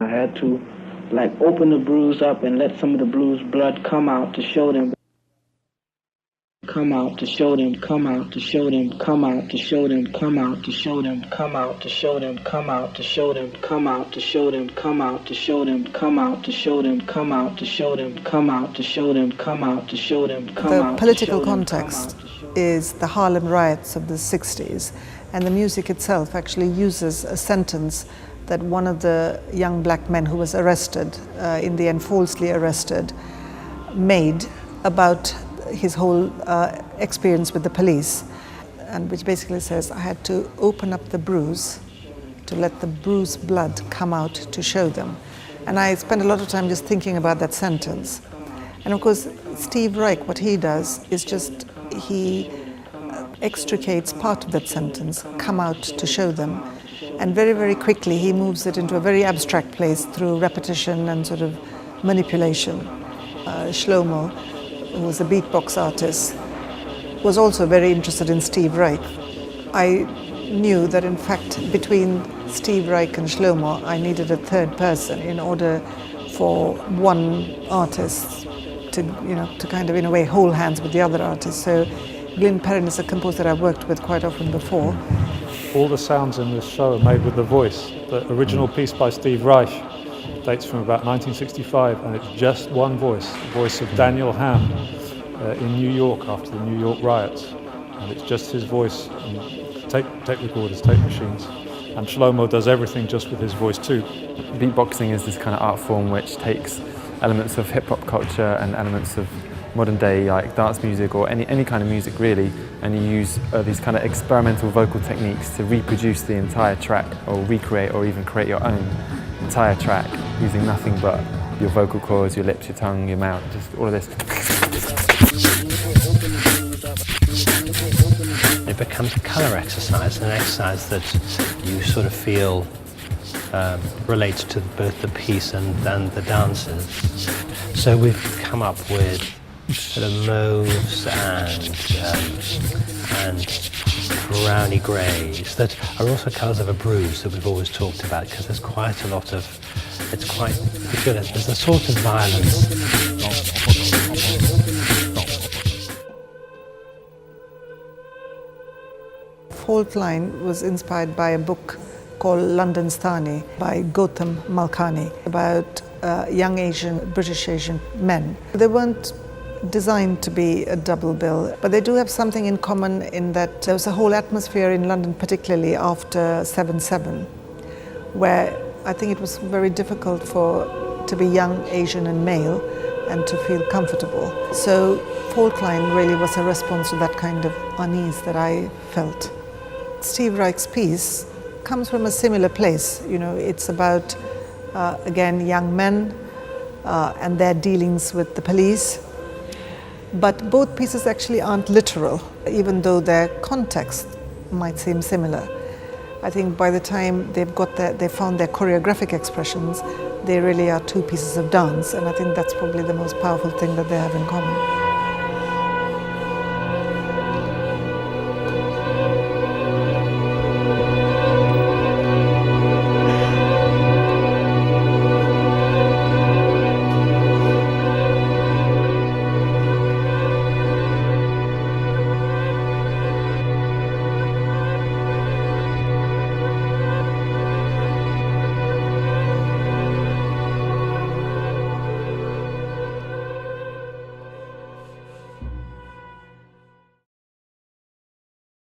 I had to like open the bruise up and let some of the bruise blood come out to show them. Come out to show them, come out to show them, come out to show them, come out to show them, come out to show them, come out to show them, come out to show them, come out to show them, come out to show them, come out to show them, come out to show them, come out to show them, come out. The political context is the Harlem riots of the 60s, and the music itself actually uses a sentence that one of the young black men who was arrested, in the end falsely arrested, made about his whole experience with the police, and which basically says, I had to open up the bruise to let the bruise blood come out to show them. And I spent a lot of time just thinking about that sentence. And of course, Steve Reich, what he does is just, he extricates part of that sentence, come out to show them, and very, very quickly he moves it into a very abstract place through repetition and sort of manipulation. Shlomo, who was a beatbox artist, was also very interested in Steve Reich. I knew that in fact between Steve Reich and Shlomo I needed a third person in order for one artist to, to kind of in a way hold hands with the other artist. So Glyn Perrin is a composer that I've worked with quite often before. All the sounds in this show are made with the voice. The original piece by Steve Reich dates from about 1965, and it's just one voice, the voice of Daniel Ham in New York after the New York riots. And it's just his voice, and tape recorders, tape machines. And Shlomo does everything just with his voice too. Beatboxing is this kind of art form which takes elements of hip-hop culture and elements of modern day like dance music or any kind of music really, and you use these kind of experimental vocal techniques to reproduce the entire track or recreate or even create your own entire track using nothing but your vocal cords, your lips, your tongue, your mouth, just all of this. It becomes a colour exercise, an exercise that you sort of feel relates to both the piece and the dancers. So we've come up with sort of mauves and browny greys that are also colours of a bruise that we've always talked about, because there's quite a lot of, it's quite good, there's a sort of violence. Faultline was inspired by a book called London's Thani by Gautam Malkani about young British Asian men. They weren't designed to be a double bill, but they do have something in common in that there was a whole atmosphere in London, particularly after 7/7, where I think it was very difficult to be young, Asian and male and to feel comfortable. So Faultline really was a response to that kind of unease that I felt. Steve Reich's piece comes from a similar place. It's about, again, young men and their dealings with the police. But both pieces actually aren't literal, even though their context might seem similar. I think by the time they found their choreographic expressions, they really are two pieces of dance, and I think that's probably the most powerful thing that they have in common.